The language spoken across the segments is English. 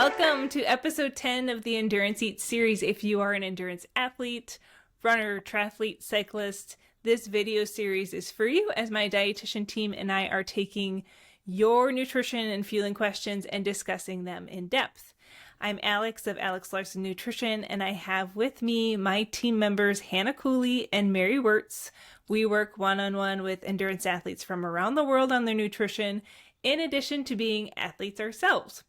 Welcome to episode 10 of the Endurance Eats series. If you are an endurance athlete, runner, triathlete, cyclist, this video series is for you, as my dietitian team and I are taking your nutrition and fueling questions and discussing them in depth. I'm Alex of Alex Larson Nutrition, and I have with me my team members Hannah Cooley and Mary Wirtz. We work one-on-one with endurance athletes from around the world on their nutrition, in addition to being athletes ourselves.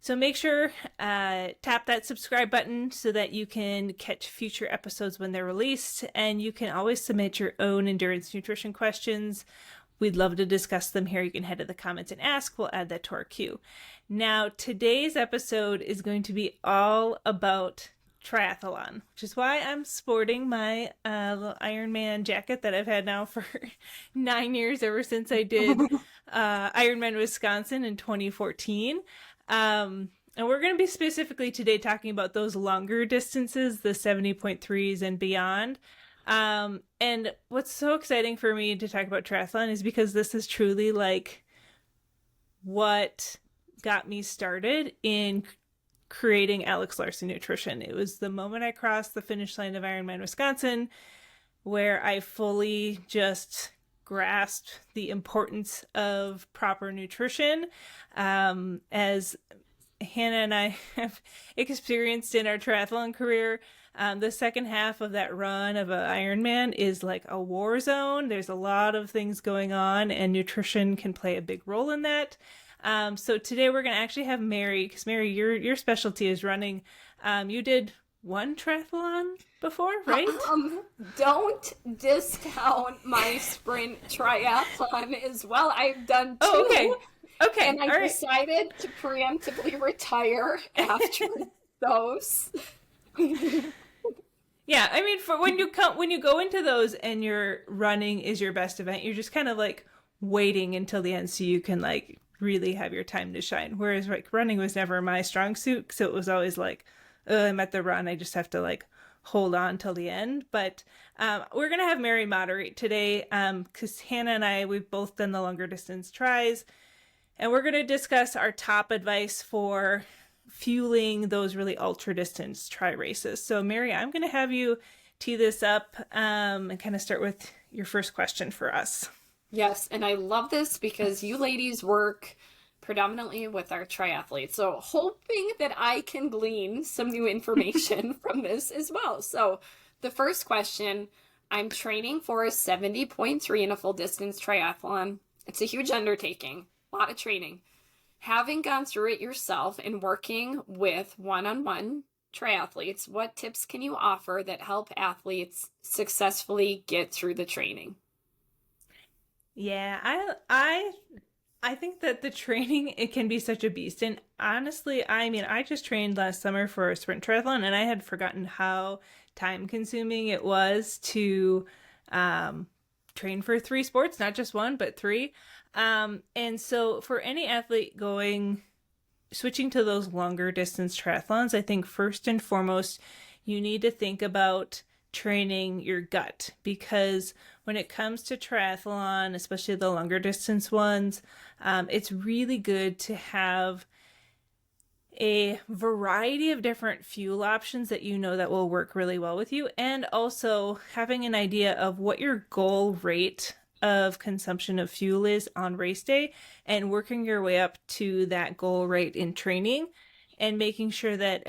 So make sure tap that subscribe button so that you can catch future episodes when they're released, and you can always submit your own endurance nutrition questions. We'd love to discuss them here. You can head to the comments and ask. We'll add that to our queue. Now, today's episode is going to be all about triathlon, which is why I'm sporting my little Ironman jacket that I've had now for 9 years, ever since I did Ironman Wisconsin in 2014. And we're going to be specifically today talking about those longer distances, the 70.3s and beyond. And what's so exciting for me to talk about triathlon is because this is truly like what got me started in creating Alex Larson Nutrition. It was the moment I crossed the finish line of Ironman Wisconsin where I fully just grasped the importance of proper nutrition. As Hannah and I have experienced in our triathlon career, the second half of that run of an Ironman is like a war zone. There's a lot of things going on, and nutrition can play a big role in that. So today we're going to actually have Mary, because Mary, your specialty is running. You did one triathlon before, right? Don't discount my sprint triathlon as well. I've done two. Oh, okay. Okay. And I decided to preemptively retire after those. Yeah, I mean, for when you go into those and your running is your best event, you're just kind of like waiting until the end so you can like really have your time to shine. Whereas like running was never my strong suit, so it was always like, I'm at the run, I just have to like hold on till the end. But we're gonna have Mary moderate today, because Hannah and I, we've both done the longer distance tries, and we're gonna discuss our top advice for fueling those really ultra distance tri races. So Mary, I'm gonna have you tee this up and kind of start with your first question for us. Yes, and I love this because you ladies work predominantly with our triathletes. So hoping that I can glean some new information from this as well. So the first question, I'm training for a 70.3 in a full distance triathlon. It's a huge undertaking, a lot of training. Having gone through it yourself and working with one-on-one triathletes, what tips can you offer that help athletes successfully get through the training? Yeah, I think that the training, it can be such a beast. And honestly, I mean, I just trained last summer for a sprint triathlon, and I had forgotten how time consuming it was to train for 3 sports, not just one, but 3. And so for any athlete switching to those longer distance triathlons, I think first and foremost, you need to think about training your gut, because when it comes to triathlon, especially the longer distance ones, it's really good to have a variety of different fuel options that you know that will work really well with you, and also having an idea of what your goal rate of consumption of fuel is on race day, and working your way up to that goal rate in training, and making sure that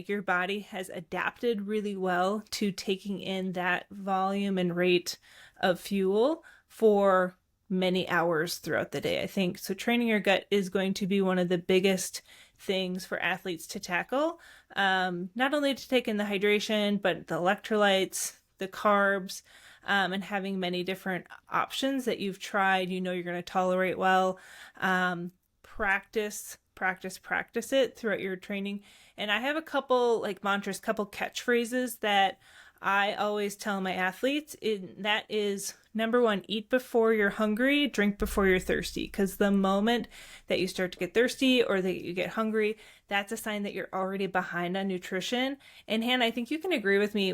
your body has adapted really well to taking in that volume and rate of fuel for many hours throughout the day. I think so. Training your gut is going to be one of the biggest things for athletes to tackle, not only to take in the hydration, but the electrolytes, the carbs, and having many different options that you've tried, you know, you're going to tolerate well. Practice it throughout your training. And I have a couple like mantras, couple catchphrases that I always tell my athletes. That is, number 1, eat before you're hungry, drink before you're thirsty. Because the moment that you start to get thirsty or that you get hungry, that's a sign that you're already behind on nutrition. And Hannah, I think you can agree with me,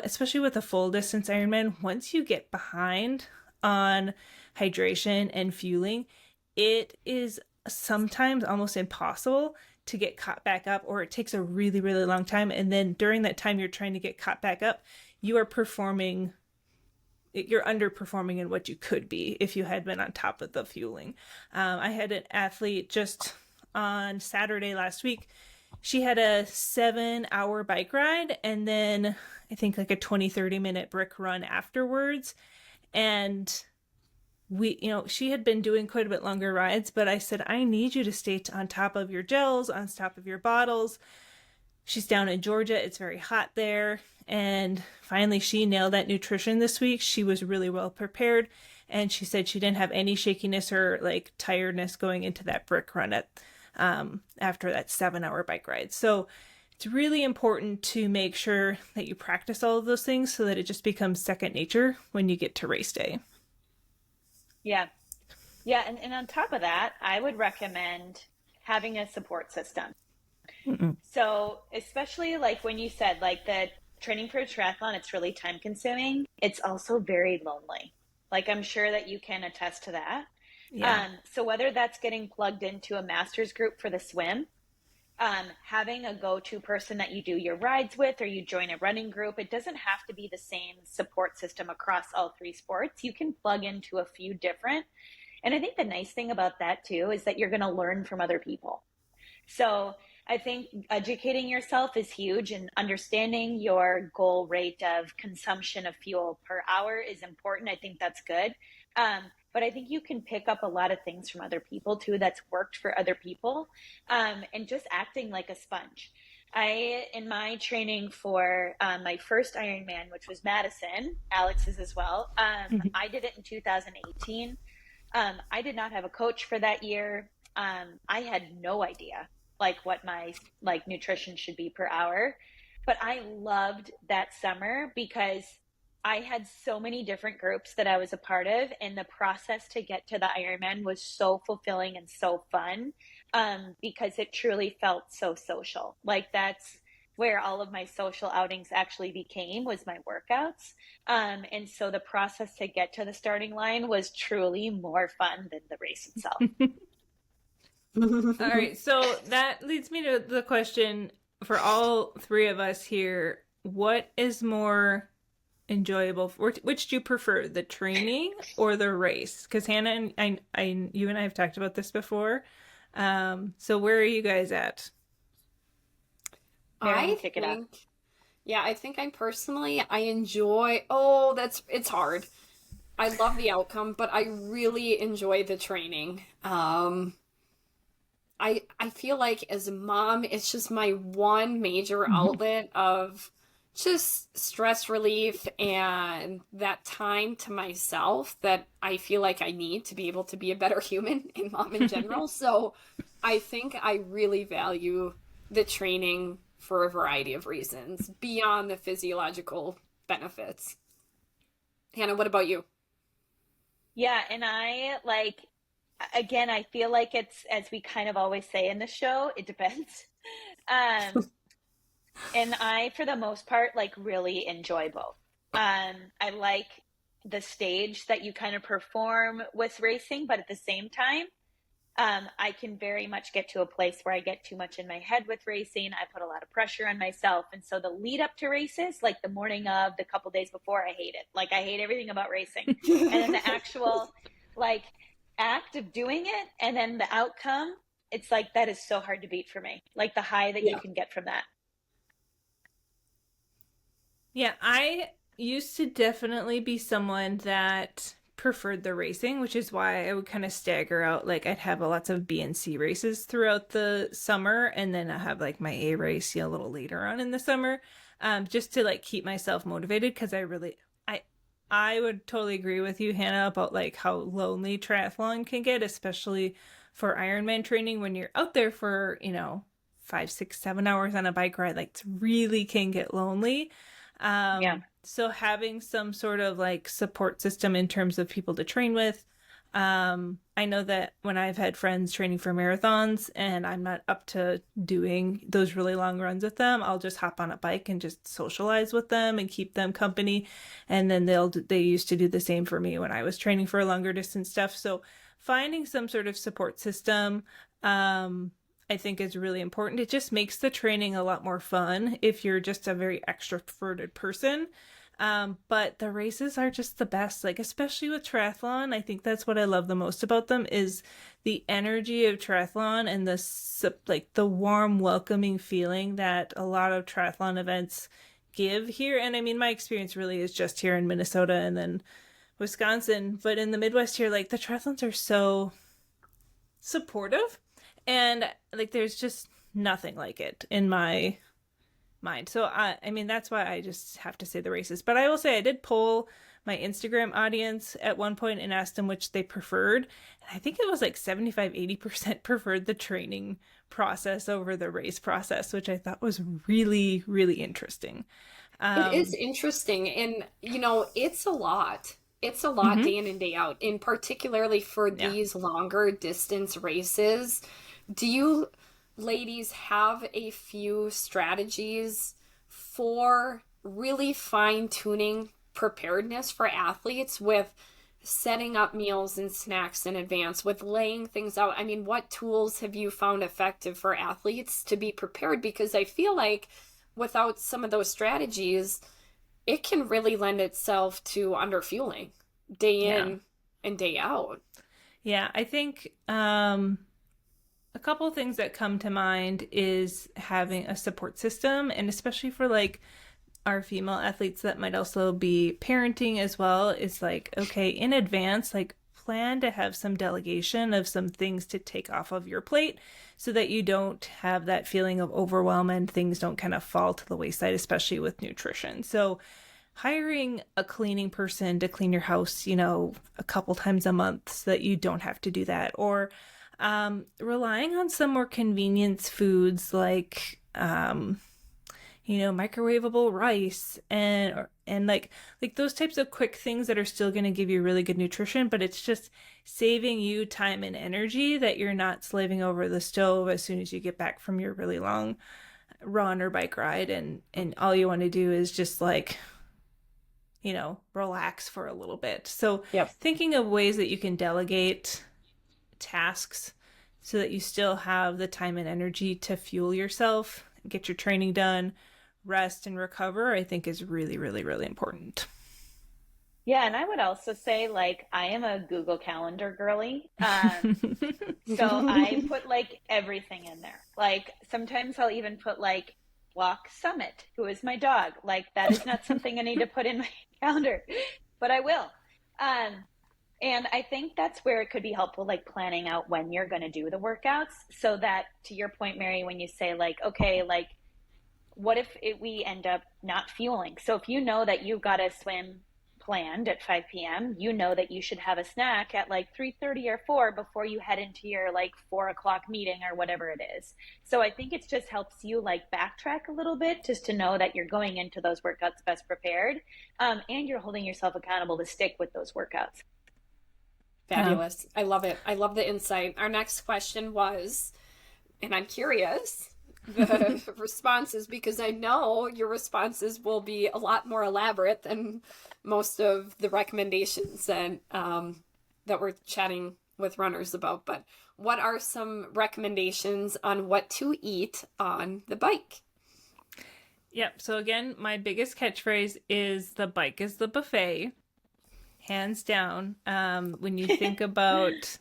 especially with a full distance Ironman, once you get behind on hydration and fueling, it is sometimes almost impossible to get caught back up, or it takes a really, really long time. And then during that time you're trying to get caught back up, you're underperforming in what you could be if you had been on top of the fueling. I had an athlete just on Saturday last week. She had a 7-hour bike ride and then I think like a 20-30 minute brick run afterwards. And she had been doing quite a bit longer rides, but I said, I need you to stay on top of your gels, on top of your bottles. She's down in Georgia. It's very hot there. And finally, she nailed that nutrition this week. She was really well prepared. And she said she didn't have any shakiness or like tiredness going into that brick run after that 7-hour bike ride. So it's really important to make sure that you practice all of those things so that it just becomes second nature when you get to race day. Yeah. Yeah. And on top of that, I would recommend having a support system. So especially like when you said like the training for a triathlon, it's really time consuming. It's also very lonely. Like I'm sure that you can attest to that. Yeah. So whether that's getting plugged into a master's group for the swim, having a go-to person that you do your rides with, or you join a running group, it doesn't have to be the same support system across all three sports. You can plug into a few different. And I think the nice thing about that too is that you're going to learn from other people. So I think educating yourself is huge, and understanding your goal rate of consumption of fuel per hour is important. I think that's good. But I think you can pick up a lot of things from other people too that's worked for other people, and just acting like a sponge. In my training for my first Ironman, which was Madison, Alex's as well, I did it in 2018. I did not have a coach for that year. I had no idea like what my like nutrition should be per hour, but I loved that summer because I had so many different groups that I was a part of, and the process to get to the Ironman was so fulfilling and so fun, because it truly felt so social. Like that's where all of my social outings actually became, was my workouts. And so the process to get to the starting line was truly more fun than the race itself. All right, so that leads me to the question for all three of us here. What is more enjoyable? Which do you prefer, the training or the race? Because Hannah and you and I have talked about this before. So where are you guys at? I think, yeah, I think I enjoy, it's hard. I love the outcome, but I really enjoy the training. I feel like as a mom, it's just my one major outlet of just stress relief and that time to myself that I feel like I need to be able to be a better human and mom in general. So I think I really value the training for a variety of reasons beyond the physiological benefits. Hannah, what about you? Yeah, and again, I feel like it's, as we kind of always say in the show, it depends. And I, for the most part, like really enjoy both. I like the stage that you kind of perform with racing, but at the same time, I can very much get to a place where I get too much in my head with racing. I put a lot of pressure on myself. And so the lead up to races, like the morning of, the couple days before, I hate it. Like I hate everything about racing. And then the actual like act of doing it and then the outcome, it's like that is so hard to beat for me. Like the high that you can get from that. Yeah, I used to definitely be someone that preferred the racing, which is why I would kind of stagger out. Like I'd have lots of B and C races throughout the summer, and then I have like my A race a little later on in the summer, just to like keep myself motivated. Because I would totally agree with you, Hannah, about like how lonely triathlon can get, especially for Ironman training when you're out there for 5, 6, 7 hours on a bike ride. Like it really can get lonely. Yeah. So having some sort of like support system in terms of people to train with. I know that when I've had friends training for marathons and I'm not up to doing those really long runs with them, I'll just hop on a bike and just socialize with them and keep them company. And then they used to do the same for me when I was training for longer distance stuff. So finding some sort of support system, I think is really important. It just makes the training a lot more fun if you're just a very extroverted person. But the races are just the best, like especially with triathlon. I think that's what I love the most about them is the energy of triathlon and the warm, welcoming feeling that a lot of triathlon events give here. And I mean, my experience really is just here in Minnesota and then Wisconsin, but in the Midwest here, like the triathlons are so supportive and like there's just nothing like it in my mind. So I mean that's why I just have to say the races. But I will say I did poll my Instagram audience at one point and asked them which they preferred. And I think it was like 75-80% preferred the training process over the race process, which I thought was really, really interesting. It is interesting. And, you know, it's a lot. It's a lot day in and day out, and particularly for these longer distance races. Do you ladies have a few strategies for really fine-tuning preparedness for athletes with setting up meals and snacks in advance, with laying things out? I mean, what tools have you found effective for athletes to be prepared? Because I feel like without some of those strategies, it can really lend itself to underfueling day in and day out. Yeah, I think a couple of things that come to mind is having a support system, and especially for like our female athletes that might also be parenting as well, is like, okay, in advance, like plan to have some delegation of some things to take off of your plate so that you don't have that feeling of overwhelm and things don't kind of fall to the wayside, especially with nutrition. So hiring a cleaning person to clean your house, you know, a couple times a month so that you don't have to do that, or relying on some more convenience foods like microwavable rice and like those types of quick things that are still going to give you really good nutrition, but it's just saving you time and energy that you're not slaving over the stove as soon as you get back from your really long run or bike ride, and all you want to do is just like, you know, relax for a little bit. So thinking of ways that you can delegate tasks so that you still have the time and energy to fuel yourself, get your training done, rest and recover, I think is really, really, really important. Yeah, and I would also say, like, I am a Google Calendar girly. So I put like everything in there. Like sometimes I'll even put like walk Summit, who is my dog. Like that is not something I need to put in my calendar, but I will. And I think that's where it could be helpful, like planning out when you're going to do the workouts, so that, to your point, Mary, when you say like, okay, like what if we end up not fueling? So if you know that you've got a swim planned at 5 p.m., you know that you should have a snack at like 3:30 or 4 before you head into your like 4 o'clock meeting or whatever it is. So I think it just helps you like backtrack a little bit, just to know that you're going into those workouts best prepared, and you're holding yourself accountable to stick with those workouts. Fabulous. I love it. I love the insight. Our next question was, and I'm curious, the responses, because I know your responses will be a lot more elaborate than most of the recommendations that we're chatting with runners about. But what are some recommendations on what to eat on the bike? Yep. So again, my biggest catchphrase is the bike is the buffet. Hands down. When you think about,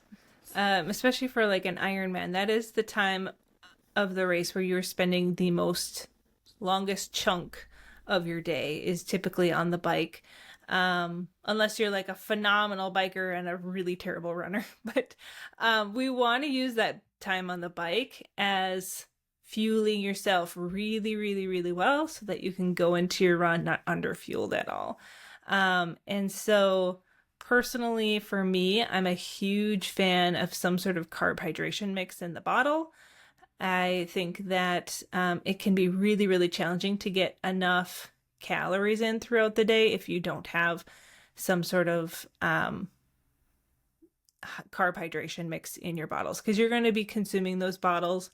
especially for like an Ironman, that is the time of the race where you're spending the longest chunk of your day is typically on the bike. Unless you're like a phenomenal biker and a really terrible runner. But we want to use that time on the bike as fueling yourself really, really, really well so that you can go into your run not under-fueled at all. And so personally for me, I'm a huge fan of some sort of carb hydration mix in the bottle. I think that it can be really, really challenging to get enough calories in throughout the day if you don't have some sort of carb hydration mix in your bottles, because you're going to be consuming those bottles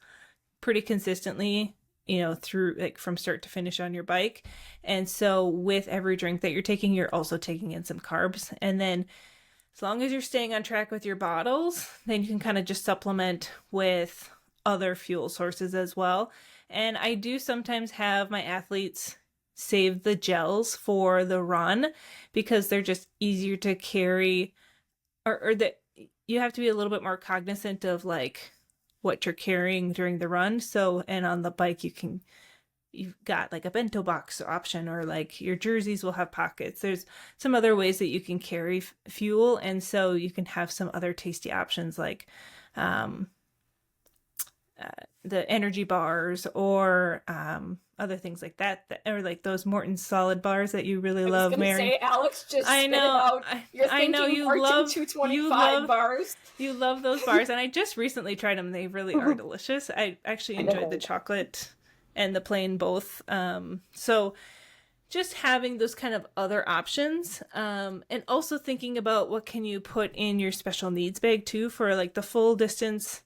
pretty consistently, you know, through like from start to finish on your bike. And so with every drink that you're taking, you're also taking in some carbs. And then as long as you're staying on track with your bottles, then you can kind of just supplement with other fuel sources as well. And I do sometimes have my athletes save the gels for the run because they're just easier to carry, or that you have to be a little bit more cognizant of like what you're carrying during the run. So, and on the bike, you've got like a bento box option, or like your jerseys will have pockets. There's some other ways that you can carry fuel. And so you can have some other tasty options like the energy bars, or other things like that, or like those Morton solid bars that you really love, Mary. Say, Alex just I know, out. You're I know thinking you Martin love 225 bars. You love those bars, and I just recently tried them. They really are delicious. I actually enjoyed the chocolate and the plain both. So just having those kind of other options, and also thinking about what can you put in your special needs bag too. For like the full distance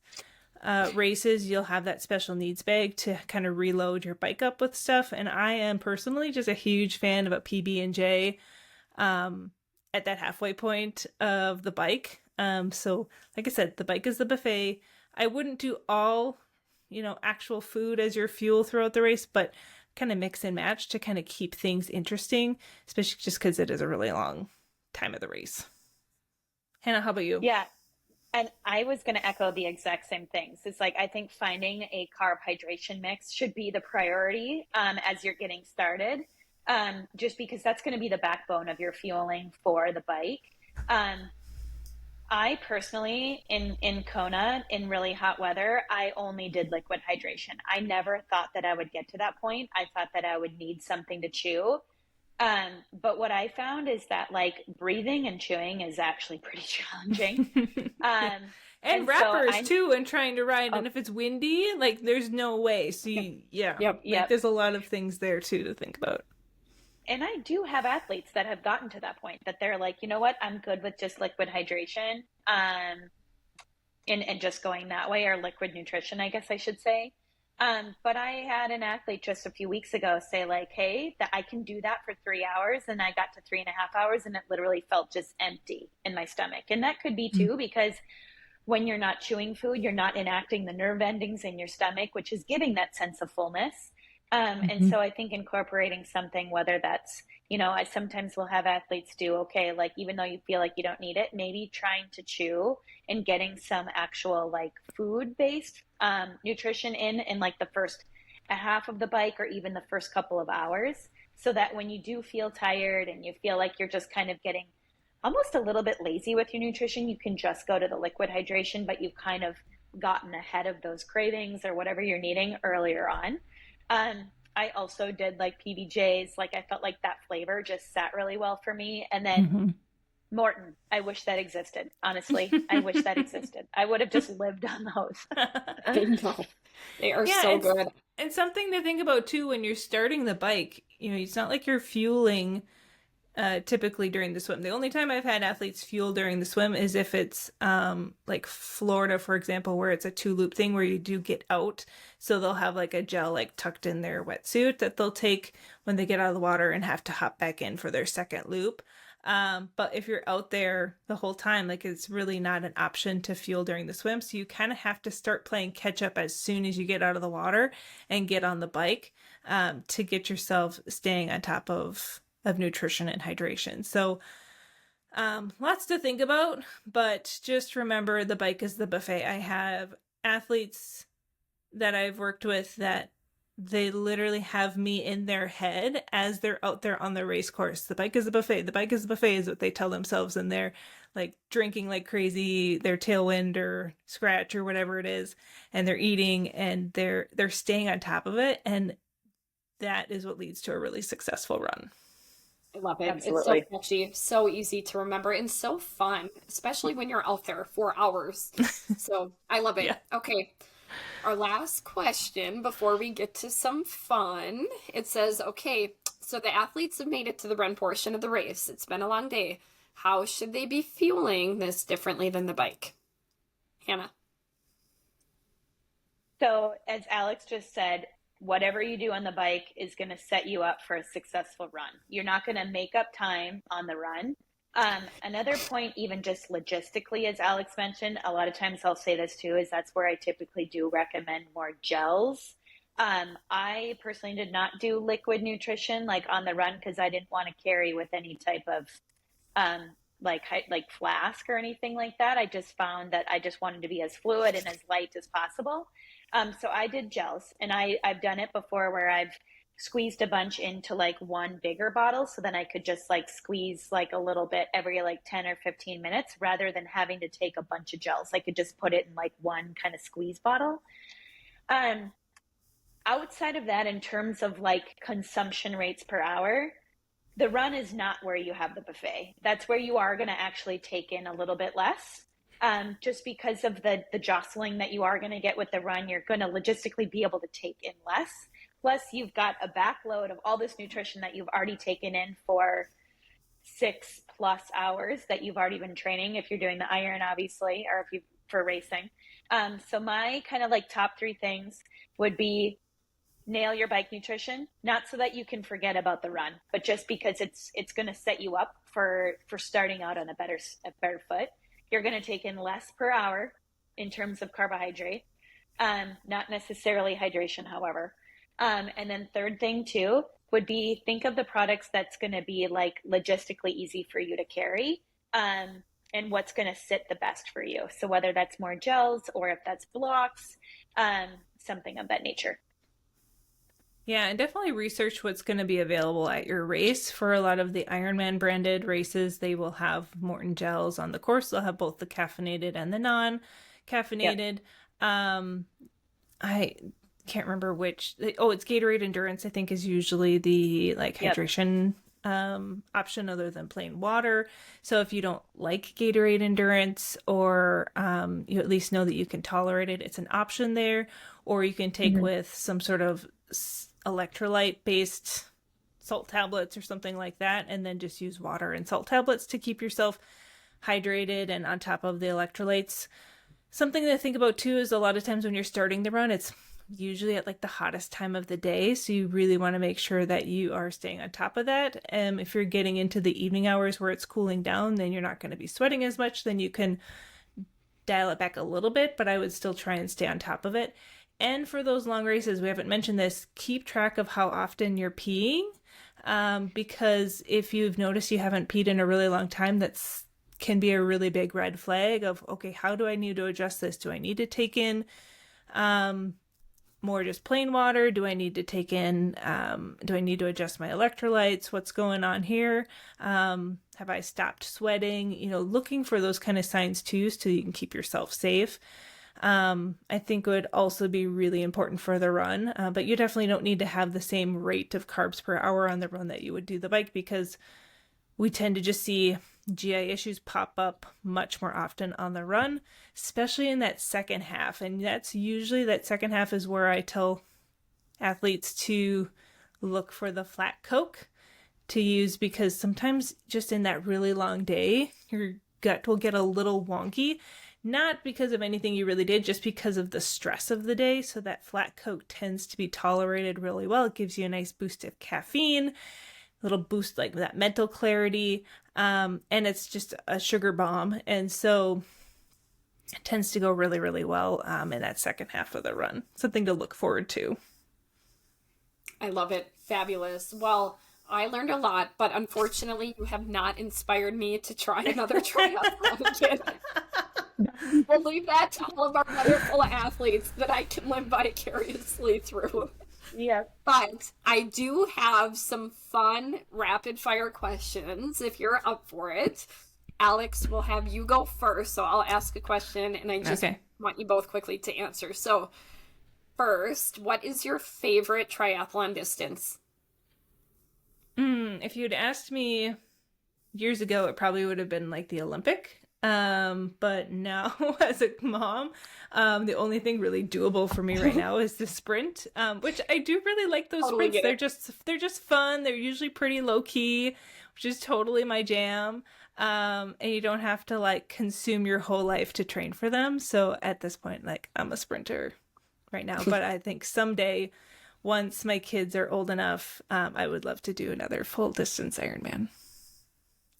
races, you'll have that special needs bag to kind of reload your bike up with stuff. And I am personally just a huge fan of a PB&J at that halfway point of the bike. So like I said, the bike is the buffet. I wouldn't do all, actual food as your fuel throughout the race, but kind of mix and match to kind of keep things interesting, especially just because it is a really long time of the race. Hannah, how about you? Yeah. And I was going to echo the exact same things. It's like, I think finding a carb hydration mix should be the priority as you're getting started, just because that's going to be the backbone of your fueling for the bike. I personally, in Kona, in really hot weather, I only did liquid hydration. I never thought that I would get to that point. I thought that I would need something to chew. But what I found is that like breathing and chewing is actually pretty challenging. And wrappers too, and trying to ride. And if it's windy, like there's no way. So like, there's a lot of things there too to think about. And I do have athletes that have gotten to that point that they're like, you know what, I'm good with just liquid hydration, and just going that way, or liquid nutrition, I guess I should say. But I had an athlete just a few weeks ago say like, hey, that I can do that for 3 hours. And I got to 3.5 hours and it literally felt just empty in my stomach. And that could be too, because when you're not chewing food, you're not enacting the nerve endings in your stomach, which is giving that sense of fullness. And so I think incorporating something, whether that's, I sometimes will have athletes do, okay, like even though you feel like you don't need it, maybe trying to chew and getting some actual like food-based nutrition in like the first half of the bike, or even the first couple of hours, so that when you do feel tired and you feel like you're just kind of getting almost a little bit lazy with your nutrition, you can just go to the liquid hydration, but you've kind of gotten ahead of those cravings or whatever you're needing earlier on. I also did like PBJs. Like I felt like that flavor just sat really well for me. And then Morton, I wish that existed. Honestly, I wish that existed. I would have just lived on those. They are so good. And something to think about too when you're starting the bike, it's not like you're fueling typically during the swim. The only time I've had athletes fuel during the swim is if it's like Florida, for example, where it's a 2-loop thing where you do get out. So they'll have like a gel like tucked in their wetsuit that they'll take when they get out of the water and have to hop back in for their second loop. But if you're out there the whole time, like it's really not an option to fuel during the swim. So you kind of have to start playing catch up as soon as you get out of the water and get on the bike to get yourself staying on top of nutrition and hydration. So lots to think about, but just remember the bike is the buffet. I have athletes that I've worked with that they literally have me in their head as they're out there on the race course. The bike is a buffet. The bike is a buffet is what they tell themselves, and they're like drinking like crazy, their Tailwind or Scratch or whatever it is, and they're eating and they're staying on top of it, and that is what leads to a really successful run. I love it. Absolutely. It's so catchy, so easy to remember, and so fun, especially when you're out there for hours. So I love it. Yeah. Okay. Our last question before we get to some fun. It says, okay, so the athletes have made it to the run portion of the race. It's been a long day. How should they be fueling this differently than the bike? Hannah. So as Alex just said, whatever you do on the bike is going to set you up for a successful run. You're not going to make up time on the run. Another point, even just logistically, as Alex mentioned, a lot of times I'll say this too, is that's where I typically do recommend more gels. I personally did not do liquid nutrition like on the run because I didn't want to carry with any type of um, like flask or anything like that. I just found that I just wanted to be as fluid and as light as possible. So I did gels, and I've done it before where I've squeezed a bunch into like one bigger bottle, so then I could just like squeeze like a little bit every like 10 or 15 minutes rather than having to take a bunch of gels. I could just put it in like one kind of squeeze bottle. Um, Outside of that, in terms of like consumption rates per hour, the run is not where you have the buffet. That's where you are going to actually take in a little bit less. Just because of the jostling that you are going to get with the run, you're going to logistically be able to take in less. Plus, you've got a backload of all this nutrition that you've already taken in for 6+ hours that you've already been training. If you're doing the iron, obviously, or if you for racing. So my kind of like top three things would be nail your bike nutrition, not so that you can forget about the run, but just because it's going to set you up for starting out on a better foot. You're going to take in less per hour in terms of carbohydrate, not necessarily hydration, however. And then third thing too would be think of the products that's going to be like logistically easy for you to carry, and what's going to sit the best for you. So whether that's more gels or if that's blocks, something of that nature. Yeah, and definitely research what's going to be available at your race. For a lot of the Ironman branded races, they will have Morton gels on the course. They'll have both the caffeinated and the non-caffeinated. Yep. I can't remember which. Oh, it's Gatorade Endurance, I think, is usually the like hydration option other than plain water. So if you don't like Gatorade Endurance, or you at least know that you can tolerate it, it's an option there. Or you can take with some sort of electrolyte based salt tablets or something like that, and then just use water and salt tablets to keep yourself hydrated and on top of the electrolytes. Something to think about too is a lot of times when you're starting the run, it's usually at like the hottest time of the day, so you really want to make sure that you are staying on top of that. If you're getting into the evening hours where it's cooling down, then you're not going to be sweating as much. Then you can dial it back a little bit, but I would still try and stay on top of it. And for those long races, we haven't mentioned this, keep track of how often you're peeing, because if you've noticed you haven't peed in a really long time, that's can be a really big red flag of, okay, how do I need to adjust this? Do I need to take in more just plain water? Do I need to take in, do I need to adjust my electrolytes? What's going on here? Have I stopped sweating? Looking for those kind of signs too, so you can keep yourself safe. I think would also be really important for the run, but you definitely don't need to have the same rate of carbs per hour on the run that you would do the bike, because we tend to just see GI issues pop up much more often on the run, especially in that second half. And that's usually that second half is where I tell athletes to look for the flat Coke to use, because sometimes just in that really long day, your gut will get a little wonky. Not because of anything you really did, just because of the stress of the day. So that flat Coke tends to be tolerated really well. It gives you a nice boost of caffeine, a little boost like that mental clarity. And it's just a sugar bomb. And so it tends to go really, really well in that second half of the run. Something to look forward to. I love it. Fabulous. Well, I learned a lot, but unfortunately you have not inspired me to try another triathlon again. We'll leave that to all of our wonderful athletes that I can live vicariously through. Yeah. But I do have some fun rapid fire questions if you're up for it. Alex, will have you go first, so I'll ask a question and I just want you both quickly to answer. So first, what is your favorite triathlon distance? If you'd asked me years ago, it probably would have been like the Olympic. But now as a mom, the only thing really doable for me right now is the sprint, which I do really like those sprints. They're just fun. They're usually pretty low key, which is totally my jam. And you don't have to like consume your whole life to train for them. So at this point, like I'm a sprinter right now, but I think someday once my kids are old enough, I would love to do another full distance Ironman.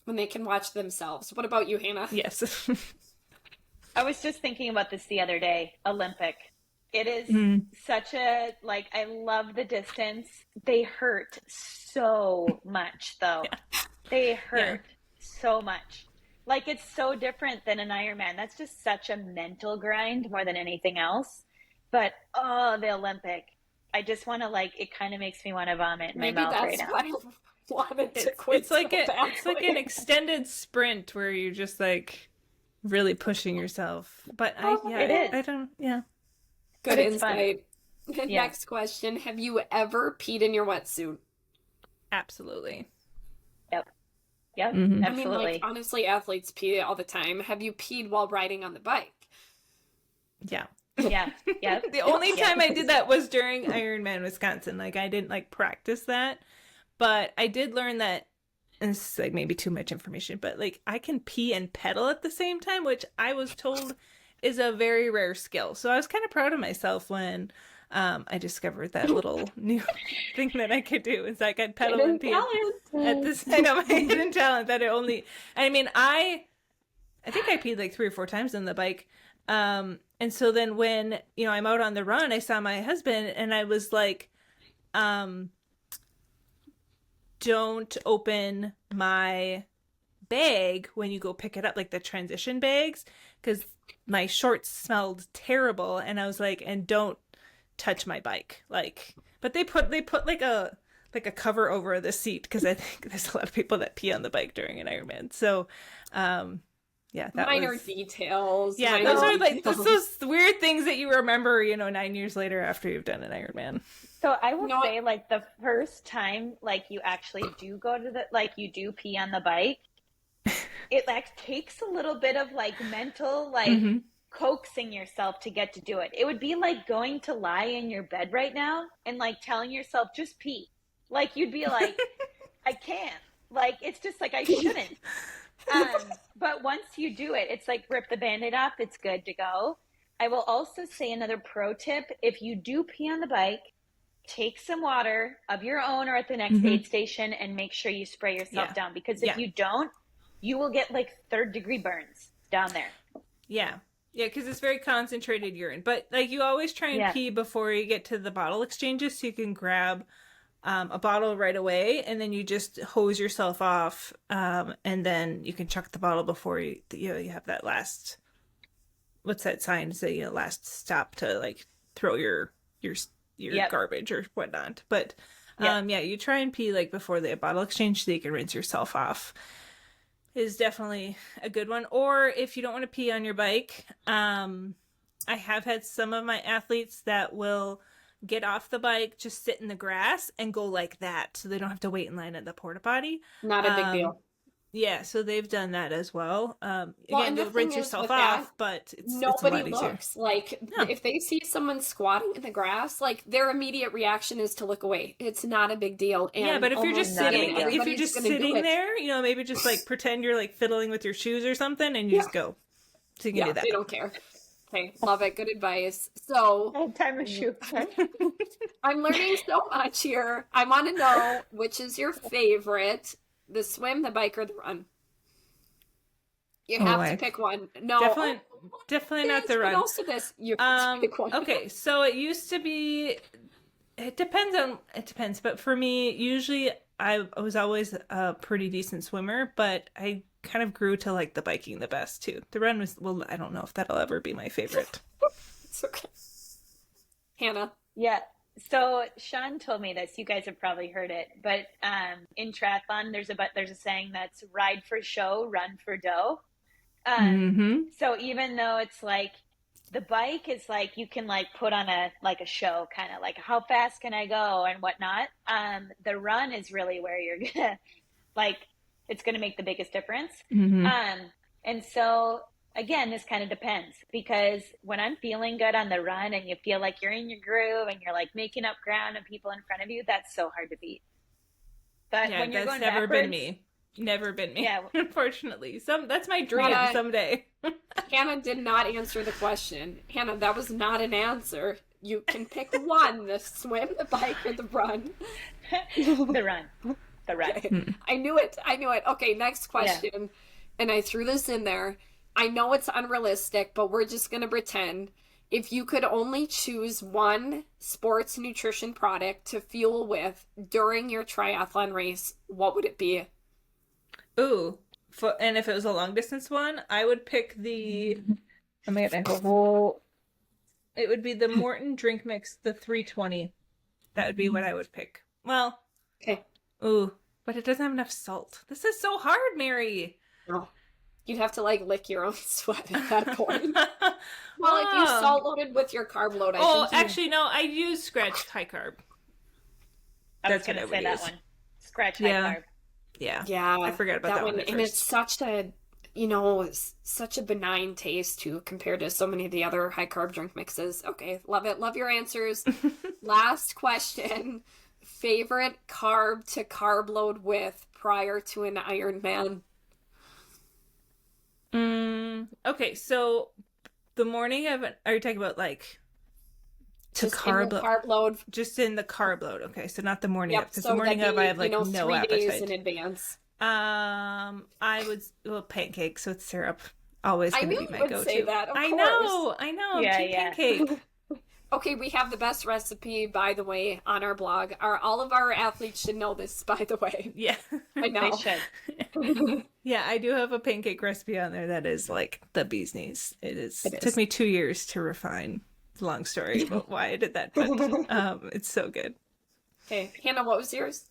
when they can watch themselves. What about you, Hannah? Yes. I was just thinking about this the other day. Olympic. It is such a, like, I love the distance. They hurt so much, though. Yeah. They hurt so much. Like, it's so different than an Ironman. That's just such a mental grind more than anything else. But, oh, the Olympic. I just want to, like, it kind of makes me want to vomit in my mouth right now. Maybe that's why I wanted to quit. It's like an extended sprint where you're just, like, really pushing yourself. But it is. I don't, yeah. Good insight. Next question. Have you ever peed in your wetsuit? Absolutely. Yep, Mm-hmm. absolutely. I mean, like, honestly, athletes pee all the time. Have you peed while riding on the bike? Yeah. Yeah. The only time I did that was during Ironman Wisconsin. Like, I didn't, like, practice that. But I did learn that, and this is, like, maybe too much information, but, like, I can pee and pedal at the same time, which I was told is a very rare skill. So I was kind of proud of myself when I discovered that little new thing that I could do. Is like I'd pedal and pee at this. I know, my hidden talent that it only. I mean, I think I peed like 3 or 4 times on the bike. And so then when I'm out on the run, I saw my husband and I was like, don't open my bag when you go pick it up, like the transition bags, because my shorts smelled terrible. And I was like, and don't touch my bike. Like, but they put like a cover over the seat, because I think there's a lot of people that pee on the bike during an Ironman. So yeah, that minor details. Yeah, those are like those weird things that you remember 9 years later after you've done an Ironman. So I will say, like, the first time, like, you actually do go to you do pee on the bike, it, like, takes a little bit of, like, mental, like, coaxing yourself to get to do it. It would be like going to lie in your bed right now and, like, telling yourself, just pee. Like, you'd be like, I can't. Like, it's just like, I shouldn't. But once you do it, it's like rip the Band-Aid off. It's good to go. I will also say another pro tip. If you do pee on the bike, take some water of your own or at the next aid station and make sure you spray yourself down. Because if you don't, you will get, like, 3rd-degree burns down there. Yeah. Yeah, because it's very concentrated urine. But, like, you always try and pee before you get to the bottle exchanges so you can grab a bottle right away, and then you just hose yourself off, and then you can chuck the bottle before you have that last, what's that sign? Say, last stop to, like, throw your garbage or whatnot. But you try and pee, like, before the bottle exchange so you can rinse yourself off. Is definitely a good one. Or if you don't want to pee on your bike, I have had some of my athletes that will get off the bike, just sit in the grass and go like that, so they don't have to wait in line at the porta potty. Not a big deal. Yeah, so they've done that as well. Again, you'll rinse yourself off, but nobody it's a lot looks. Like, if they see someone squatting in the grass, like, their immediate reaction is to look away. It's not a big deal. And but if you're just sitting, there, maybe just, like, pretend you're, like, fiddling with your shoes or something, and you just go. So you can do that. They don't care. Okay, love it. Good advice. So, time of shoot. I'm learning so much here. I want to know, which is your favorite? The swim, the bike, or the run? You have to pick one. No, definitely not the run. But also this, you have to pick one. Okay, so it used to be. It depends, but for me, usually I was always a pretty decent swimmer, but I kind of grew to like the biking the best too. The run was, well, I don't know if that'll ever be my favorite. It's okay. Hannah? Yeah. So Sean told me this. You guys have probably heard it, but in triathlon, there's a saying that's ride for show, run for dough. So even though it's like the bike is like, you can like put on a show, kind of like how fast can I go and whatnot. The run is really where you're gonna it's gonna make the biggest difference. And so again, this kind of depends, because when I'm feeling good on the run and you feel like you're in your groove and you're like making up ground and people in front of you, that's so hard to beat. But when you're going never backwards, been me. Never been me. Yeah. Unfortunately. That's my dream someday. Hannah did not answer the question. Hannah, that was not an answer. You can pick one, the swim, the bike, or the run. The run. the run. Okay. I knew it. Okay, next question. Yeah. And I threw this in there. I know it's unrealistic, but we're just going to pretend. If you could only choose one sports nutrition product to fuel with during your triathlon race, what would it be? Ooh. And if it was a long distance one, I would pick the... Oh my God, it would be the Morton drink mix, the 320. That would be what I would pick. Well, okay. Ooh, but it doesn't have enough salt. This is so hard, Mary. Oh. You'd have to like lick your own sweat at that point. Well, if you salt loaded with your carb load, I think actually, no, I use Scratch high carb. That's what I would say. That one. Scratch high carb. Yeah. I forgot about that one. And it's such a, such a benign taste too, compared to so many of the other high carb drink mixes. Okay, love it. Love your answers. Last question. Favorite carb to carb load with prior to an Ironman? Okay, so the morning of are you talking about like to carb load? Just in the carb load. Okay, so not the morning of, because the morning of I have like no 3 appetite. days in advance. I would pancakes with syrup. Always going to be my go-to. Say that. I know. Yeah, pancake. Okay, we have the best recipe, by the way, on our blog. All of our athletes should know this, by the way. Yeah. I know. They should. Yeah, I do have a pancake recipe on there that is like the bee's knees. It took me 2 years to refine. Long story about why I did that, but it's so good. Okay, Hannah, what was yours?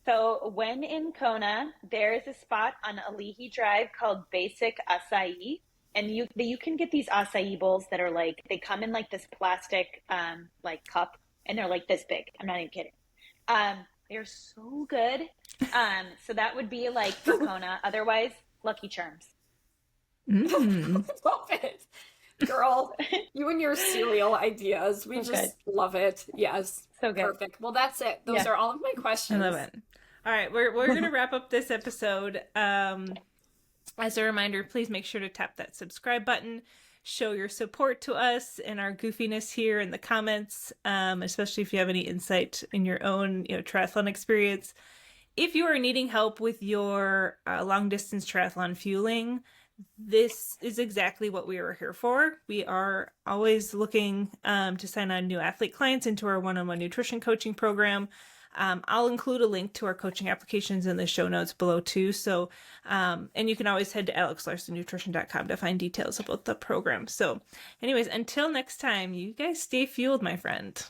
So when in Kona, there is a spot on Ali'i Drive called Basic Acai. And you can get these acai bowls that are like, they come in like this plastic like cup, and they're like this big. I'm not even kidding. They're so good. So that would be like for Kona. Otherwise, Lucky Charms. Love it. Girl, you and your cereal ideas. We just love it. Yes. So good. Perfect. Well, that's it. Those are all of my questions. I love it. All right. We're going to wrap up this episode. As a reminder, please make sure to tap that subscribe button. Show your support to us and our goofiness here in the comments, especially if you have any insight in your own triathlon experience. If you are needing help with your long-distance triathlon fueling, this is exactly what we are here for. We are always looking to sign on new athlete clients into our one-on-one nutrition coaching program. I'll include a link to our coaching applications in the show notes below too. So, and you can always head to alexlarsonnutrition.com to find details about the program. So anyways, until next time, you guys stay fueled, my friend.